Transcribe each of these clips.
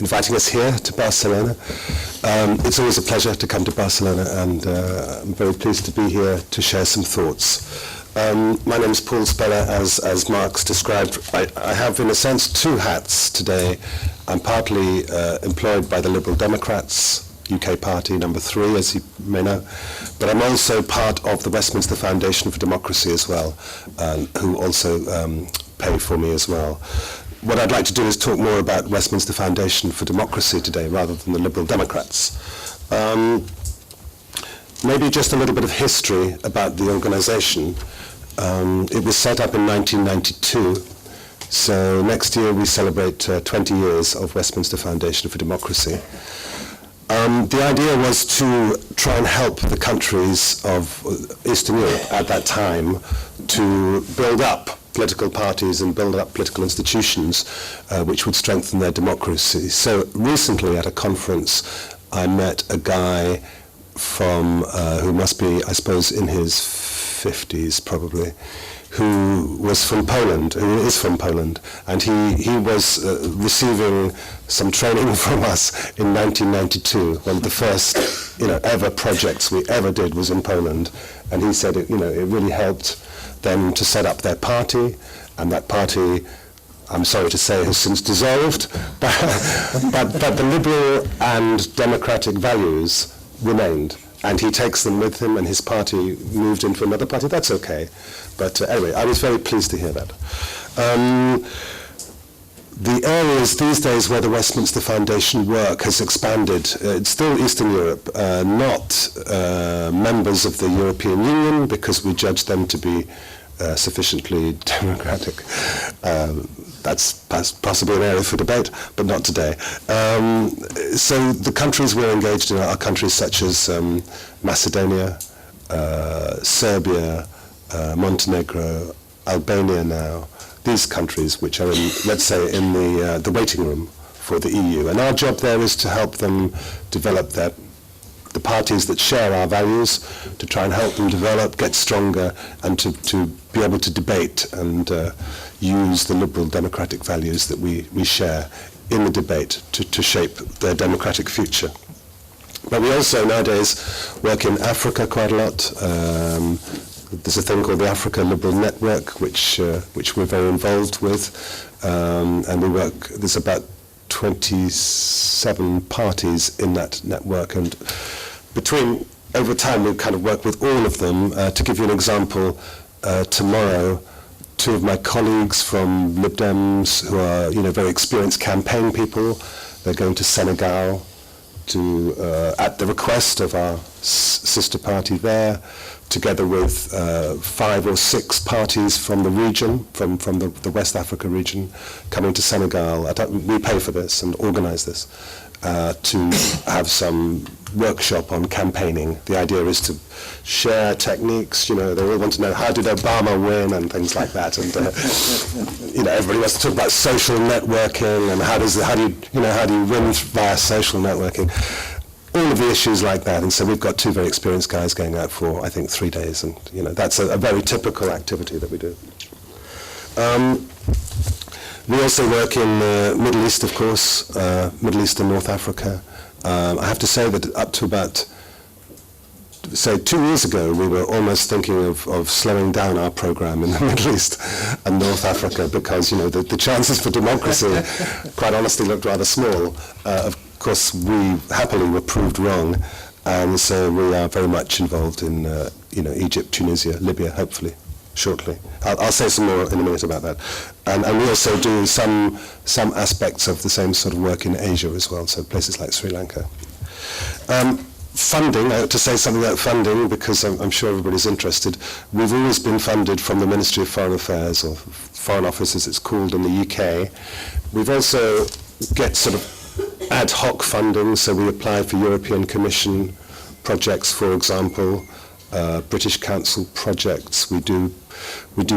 inviting us here to Barcelona. It's always a pleasure to come to Barcelona, and I'm very pleased to be here to share some thoughts. My name is Paul Speller. As Mark's described. I have, in a sense, two hats today. I'm partly employed by the Liberal Democrats, UK party number 3, as you may know, but I'm also part of the Westminster Foundation for Democracy as well, who also pay for me as well. What I'd like to do is talk more about Westminster Foundation for Democracy today rather than the Liberal Democrats. Maybe just a little bit of history about the organisation. It was set up in 1992, so next year we celebrate 20 years of Westminster Foundation for Democracy. The idea was to try and help the countries of Eastern Europe at that time to build up political parties and build up political institutions which would strengthen their democracy. So recently at a conference I met a guy from who must be, I suppose, in his 50s probably, who was from Poland, who is from Poland, and he was receiving some training from us in 1992. One of the first, ever projects we ever did was in Poland, and he said it really helped them to set up their party, and that party, I'm sorry to say, has since dissolved, but the liberal and democratic values remained. And he takes them with him, and his party moved into another party. That's okay. But anyway, I was very pleased to hear that. The areas these days where the Westminster Foundation work has expanded, it's still Eastern Europe, not members of the European Union, because we judge them to be sufficiently democratic. That's possibly an area for debate, but not today. So the countries we're engaged in are countries such as Macedonia, Serbia, Montenegro, Albania now. These countries which are in, let's say, in the waiting room for the EU. And our job there is to help them develop the parties that share our values, to try and help them develop, get stronger, and to be able to debate and use the liberal democratic values that we share in the debate to shape their democratic future. But we also nowadays work in Africa quite a lot. There's a thing called the Africa Liberal Network, which we're very involved with, and we work. There's about 27 parties in that network, and over time we kind of work with all of them. To give you an example, tomorrow, 2 of my colleagues from Lib Dems, who are very experienced campaign people, they're going to Senegal to at the request of our sister party there, together with 5 or 6 parties from the region, from the West Africa region, coming to Senegal. We pay for this and organize this to have some workshop on campaigning. The idea is to share techniques. They all want to know, how did Obama win and things like that. And everybody wants to talk about social networking and how do you win via social networking. All of the issues like that, and so we've got 2 very experienced guys going out for, I think, 3 days, and that's a very typical activity that we do. We also work in the Middle East, of course, Middle East and North Africa. I have to say that up to about, 2 years ago, we were almost thinking of slowing down our program in the Middle East and North Africa because, the chances for democracy, quite honestly, looked rather small. Of course, we happily were proved wrong, and so we are very much involved in, Egypt, Tunisia, Libya, hopefully, shortly. I'll say some more in a minute about that. And we also do some aspects of the same sort of work in Asia as well, so places like Sri Lanka. Funding, I have to say something about funding because I'm sure everybody's interested. We've always been funded from the Ministry of Foreign Affairs, or Foreign Office as it's called in the UK. We've also get sort of ad hoc funding, so we apply for European Commission projects, for example, British Council projects. We do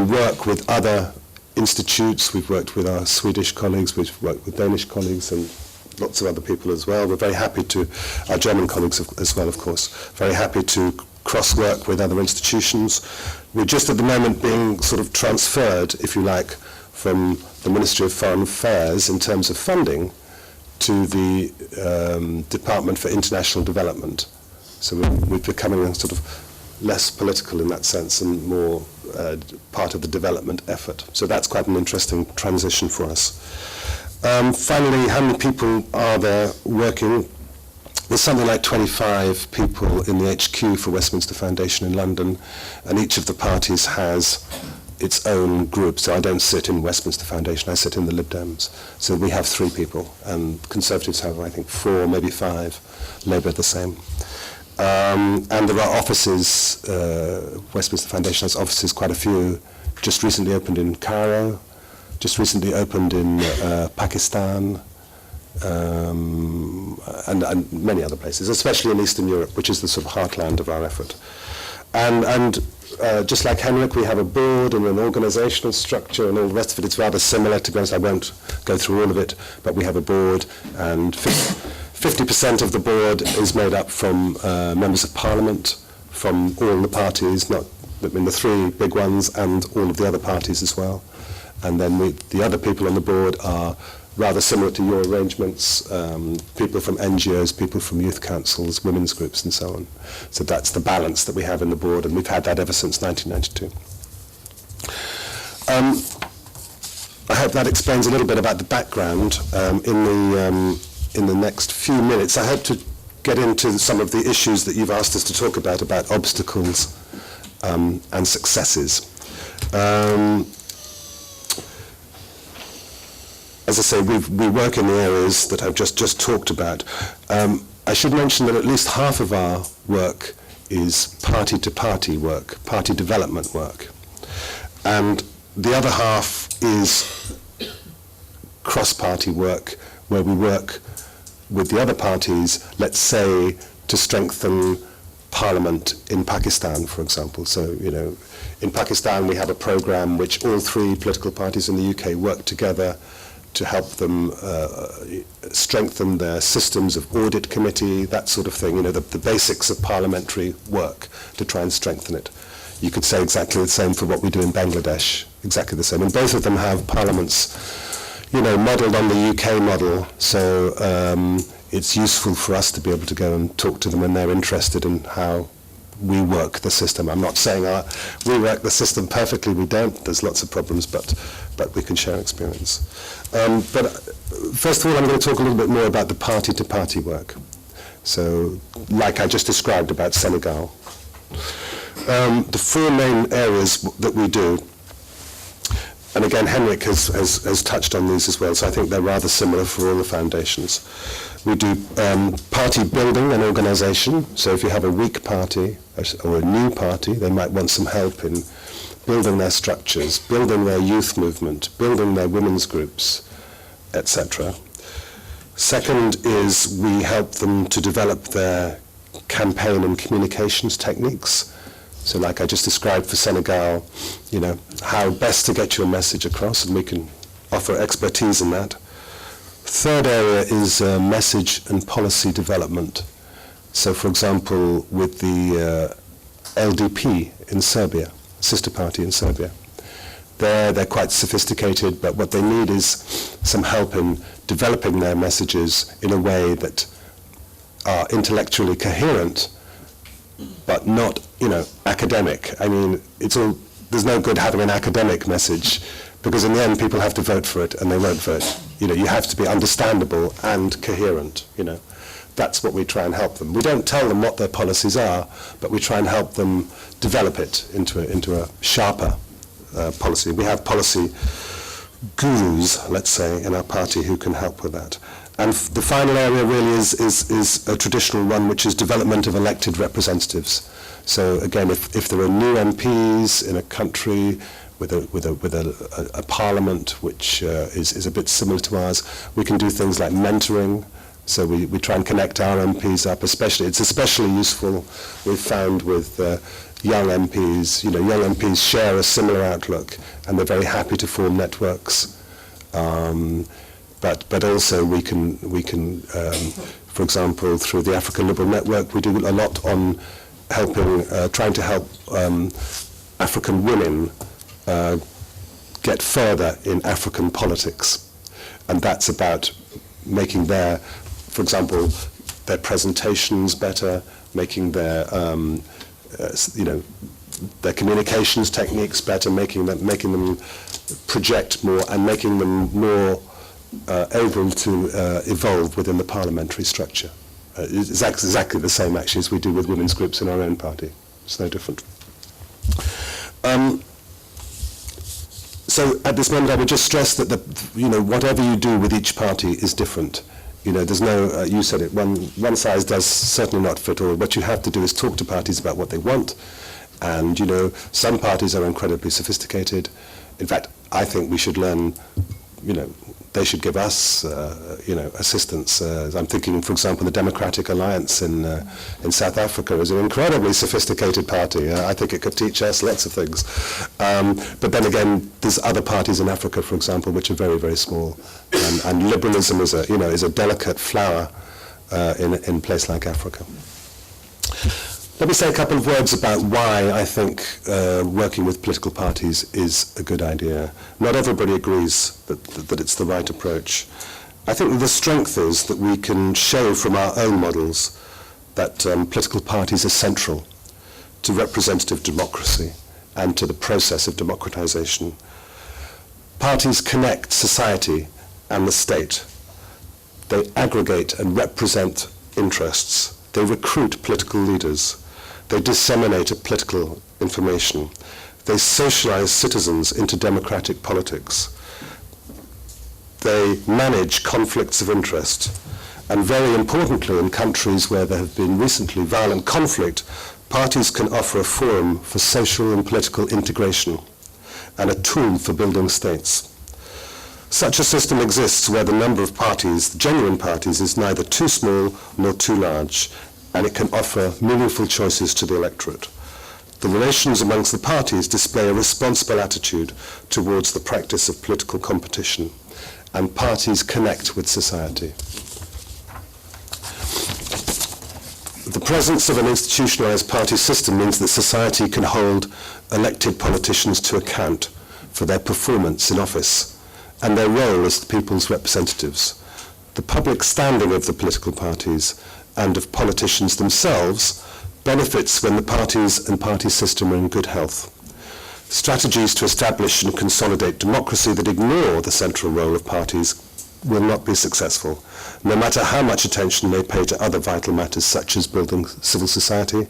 work with other institutes. We've worked with our Swedish colleagues, we've worked with Danish colleagues, and lots of other people as well. We're very happy to, our German colleagues as well, of course, very happy to cross-work with other institutions. We're just at the moment being sort of transferred, if you like, from the Ministry of Foreign Affairs in terms of funding to the Department for International Development. So we're becoming sort of less political in that sense and more part of the development effort. So that's quite an interesting transition for us. Finally, how many people are there working? There's something like 25 people in the HQ for Westminster Foundation in London, and each of the parties has its own group. So I don't sit in Westminster Foundation, I sit in the Lib Dems. So we have 3 people, and Conservatives have, I think, 4, maybe 5, Labour the same. And there are offices, Westminster Foundation has offices, quite a few, just recently opened in Cairo, just recently opened in Pakistan, and many other places, especially in Eastern Europe, which is the sort of heartland of our effort. And just like Henrik, we have a board and an organizational structure and all the rest of it. It's rather similar, to be honest. I won't go through all of it, but we have a board, and 50% of the board is made up from members of parliament from all the parties, not I mean the 3 big ones, and all of the other parties as well. And then the other people on the board are rather similar to your arrangements, people from NGOs, people from youth councils, women's groups, and so on. So that's the balance that we have in the board, and we've had that ever since 1992. I hope that explains a little bit about the background. In the next few minutes, I hope to get into some of the issues that you've asked us to talk about obstacles and successes. As I say, we work in the areas that I've just talked about. I should mention that at least half of our work is party-to-party work, party development work. And the other half is cross-party work, where we work with the other parties, let's say, to strengthen parliament in Pakistan, for example. So, you know, in Pakistan we have a program which all 3 political parties in the UK work together to help them strengthen their systems of audit committee, that sort of thing, you know, the basics of parliamentary work to try and strengthen it. You could say exactly the same for what we do in Bangladesh, exactly the same. And both of them have parliaments, you know, modelled on the UK model, so it's useful for us to be able to go and talk to them when they're interested in how we work the system. I'm not saying we work the system perfectly, we don't, there's lots of problems, but we can share experience. But first of all, I'm going to talk a little bit more about the party-to-party work. So, like I just described about Senegal. The 4 main areas that we do, and again, Henrik has touched on these as well, so I think they're rather similar for all the foundations. We do party building and organisation, so if you have a weak party or a new party, they might want some help in building their structures, building their youth movement, building their women's groups, etc. Second is we help them to develop their campaign and communications techniques. So like I just described for Senegal, you know, how best to get your message across, and we can offer expertise in that. Third area is message and policy development. So for example, with the LDP in Serbia, sister party in Serbia, they're quite sophisticated, but what they need is some help in developing their messages in a way that are intellectually coherent, but not, you know, academic. I mean, there's no good having an academic message, because in the end people have to vote for it, and they won't vote. You know, you have to be understandable and coherent, you know. That's what we try and help them. We don't tell them what their policies are, but we try and help them develop it into a sharper policy. We have policy gurus, let's say, in our party who can help with that. And the final area really is a traditional one, which is development of elected representatives. So again, if there are new MPs in a country with a parliament which is a bit similar to ours, we can do things like mentoring. So we try and connect our MPs up, it's especially useful, we've found, with young MPs. You know, young MPs share a similar outlook, and they're very happy to form networks. But also we can for example, through the African Liberal Network, we do a lot on trying to help African women get further in African politics. And that's about making their, for example, their presentations better, making their, their communications techniques better, making them project more, and making them more able to evolve within the parliamentary structure. It's exactly the same, actually, as we do with women's groups in our own party. It's no different. So at this moment, I would just stress that whatever you do with each party is different. There's no, you said it, one size does certainly not fit all. What you have to do is talk to parties about what they want. And, some parties are incredibly sophisticated. In fact, I think we should learn, they should give us, assistance. I'm thinking, for example, the Democratic Alliance in South Africa is an incredibly sophisticated party. I think it could teach us lots of things. But then again, there's other parties in Africa, for example, which are very, very small. And liberalism is a delicate flower in a place like Africa. Let me say a couple of words about why I think working with political parties is a good idea. Not everybody agrees that it's the right approach. I think the strength is that we can show from our own models that political parties are central to representative democracy and to the process of democratization. Parties connect society and the state. They aggregate and represent interests. They recruit political leaders. They disseminate political information. They socialize citizens into democratic politics. They manage conflicts of interest. And very importantly, in countries where there have been recently violent conflict, parties can offer a forum for social and political integration and a tool for building states. Such a system exists where the number of parties, the genuine parties, is neither too small nor too large, and it can offer meaningful choices to the electorate. The relations amongst the parties display a responsible attitude towards the practice of political competition, and parties connect with society. The presence of an institutionalized party system means that society can hold elected politicians to account for their performance in office and their role as the people's representatives. The public standing of the political parties and of politicians themselves benefits when the parties and party system are in good health. Strategies to establish and consolidate democracy that ignore the central role of parties will not be successful, no matter how much attention they pay to other vital matters such as building civil society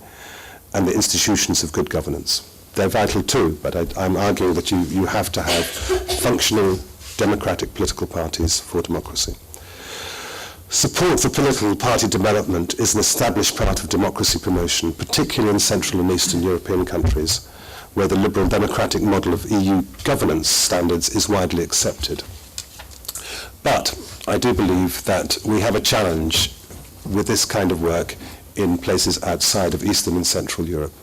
and the institutions of good governance. They're vital too, but I'm arguing that you have to have functioning democratic political parties for democracy. Support for political party development is an established part of democracy promotion, particularly in Central and Eastern European countries, where the liberal democratic model of EU governance standards is widely accepted. But I do believe that we have a challenge with this kind of work in places outside of Eastern and Central Europe.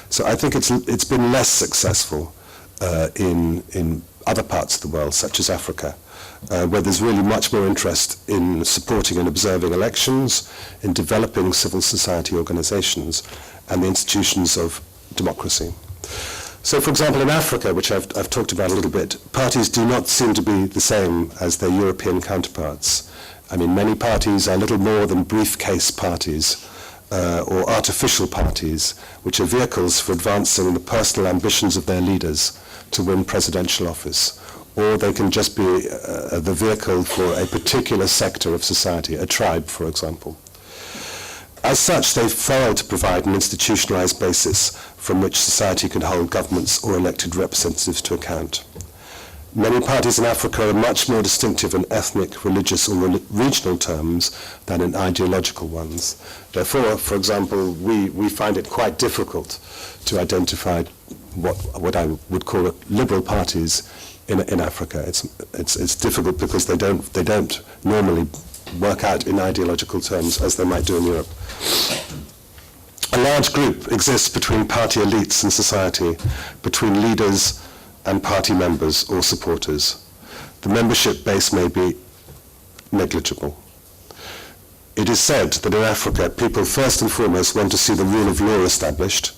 So I think it's been less successful in other parts of the world, such as Africa, where there's really much more interest in supporting and observing elections, in developing civil society organizations, and the institutions of democracy. So, for example, in Africa, which I've talked about a little bit, parties do not seem to be the same as their European counterparts. I mean, many parties are little more than briefcase parties or artificial parties, which are vehicles for advancing the personal ambitions of their leaders to win presidential office. Or they can just be the vehicle for a particular sector of society, a tribe, for example. As such, they fail to provide an institutionalized basis from which society can hold governments or elected representatives to account. Many parties in Africa are much more distinctive in ethnic, religious, or regional terms than in ideological ones. Therefore, for example, we find it quite difficult to identify what I would call liberal parties in Africa. It's difficult because they don't normally work out in ideological terms as they might do in Europe. A large group exists between party elites and society, between leaders and party members or supporters. The membership base may be negligible. It is said that in Africa, people first and foremost want to see the rule of law established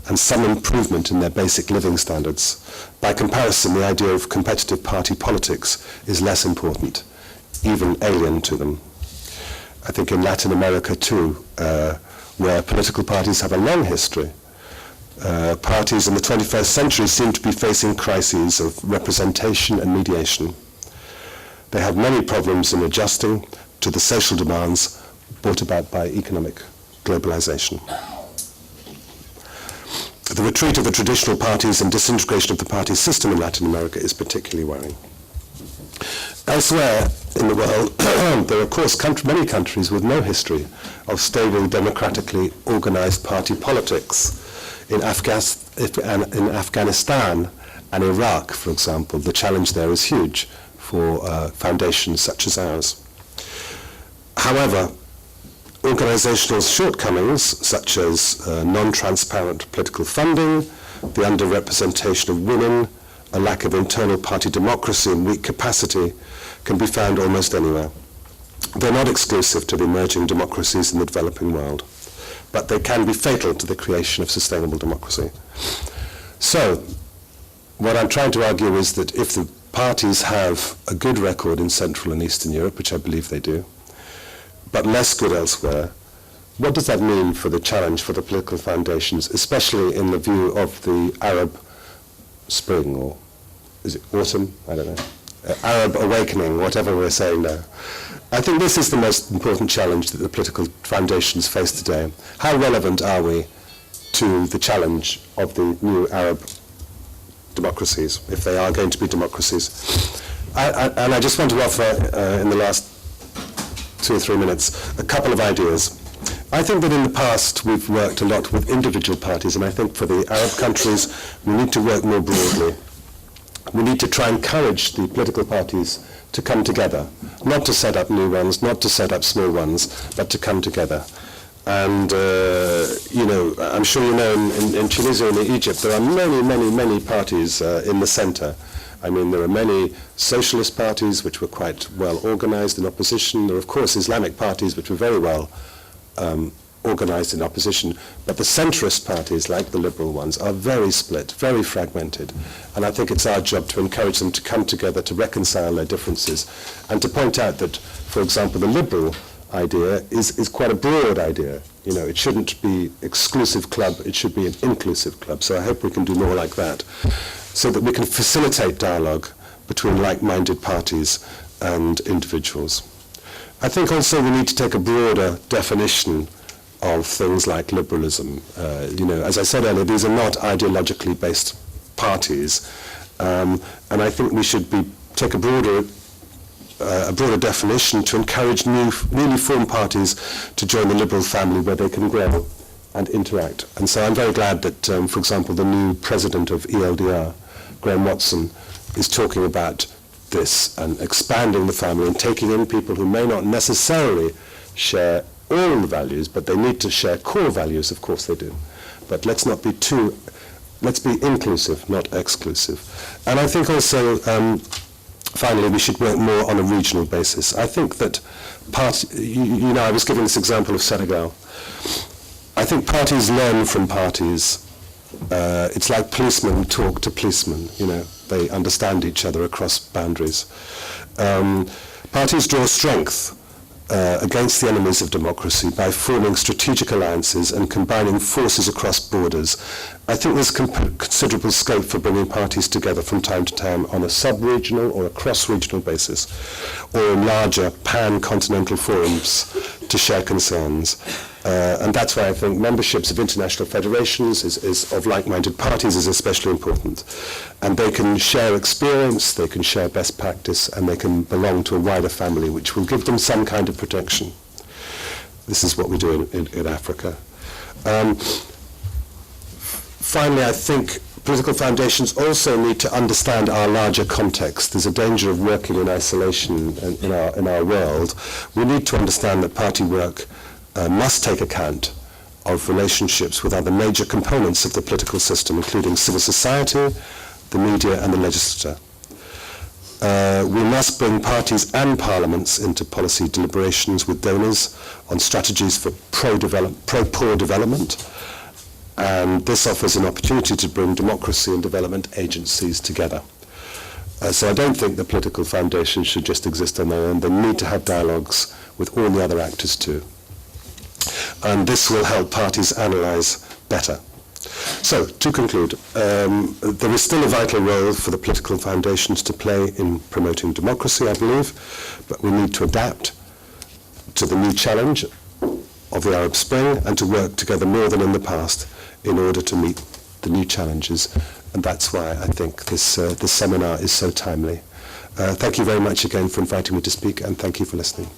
and some improvement in their basic living standards. By comparison, the idea of competitive party politics is less important. even alien to them. I think in Latin America too, where political parties have a long history, parties in the 21st century seem to be facing crises of representation and mediation. They have many problems in adjusting to the social demands brought about by economic globalization. The retreat of the traditional parties and disintegration of the party system in Latin America is particularly worrying. Elsewhere in the world, there are of course many countries with no history of stable, democratically organized party politics. In Afghanistan and Iraq, for example, the challenge there is huge for foundations such as ours. However, organizational shortcomings such as non-transparent political funding, the underrepresentation of women, a lack of internal party democracy and weak capacity can be found almost anywhere. They're not exclusive to the emerging democracies in the developing world, but they can be fatal to the creation of sustainable democracy. So, what I'm trying to argue is that if the parties have a good record in Central and Eastern Europe, which I believe they do, but less good elsewhere, what does that mean for the challenge for the political foundations, especially in the view of the Arab Spring, or is it autumn? I don't know. Arab awakening, whatever we're saying now. I think this is the most important challenge that the political foundations face today. How relevant are we to the challenge of the new Arab democracies, if they are going to be democracies? And I just want to offer, in the last 2 or 3 minutes, a couple of ideas. I think that in the past we've worked a lot with individual parties, and I think for the Arab countries we need to work more broadly. We need to try and encourage the political parties to come together, not to set up new ones, not to set up small ones, but to come together. And, I'm sure you know in Tunisia and in Egypt there are many parties in the center. I mean, there are many socialist parties which were quite well organized in opposition. There are, of course, Islamic parties which were very well organized in opposition, but the centrist parties, like the liberal ones, are very split, very fragmented, and I think it's our job to encourage them to come together, to reconcile their differences, and to point out that, for example, the liberal idea is quite a broad idea. You know, it shouldn't be exclusive club, it should be an inclusive club, so I hope we can do more like that, so that we can facilitate dialogue between like-minded parties and individuals. I think also we need to take a broader definition of things like liberalism. As I said earlier, these are not ideologically based parties, and I think we should take a broader definition to encourage newly formed parties to join the liberal family where they can grow and interact. And so I'm very glad that, for example, the new president of ELDR, Graham Watson, is talking about this and expanding the family and taking in people who may not necessarily share all the values, but they need to share core values, of course they do. But let's be inclusive, not exclusive. And I think also, finally, we should work more on a regional basis. I think that I was giving this example of Senegal. I think parties learn from parties. It's like policemen talk to policemen, they understand each other across boundaries. Parties draw strength against the enemies of democracy by forming strategic alliances and combining forces across borders. I think there's considerable scope for bringing parties together from time to time on a sub-regional or a cross-regional basis, or in larger pan-continental forums to share concerns. And that's why I think memberships of international federations of like-minded parties is especially important. And they can share experience, they can share best practice, and they can belong to a wider family which will give them some kind of protection. This is what we do in Africa. Finally, I think political foundations also need to understand our larger context. There's a danger of working in isolation in our world. We need to understand that party work must take account of relationships with other major components of the political system, including civil society, the media, and the legislature. We must bring parties and parliaments into policy deliberations with donors on strategies for pro-poor development, and this offers an opportunity to bring democracy and development agencies together. So I don't think the political foundations should just exist on their own. They need to have dialogues with all the other actors too. And this will help parties analyse better. So, to conclude, there is still a vital role for the political foundations to play in promoting democracy, I believe, but we need to adapt to the new challenge of the Arab Spring and to work together more than in the past in order to meet the new challenges. And that's why I think this seminar is so timely. Thank you very much again for inviting me to speak, and thank you for listening.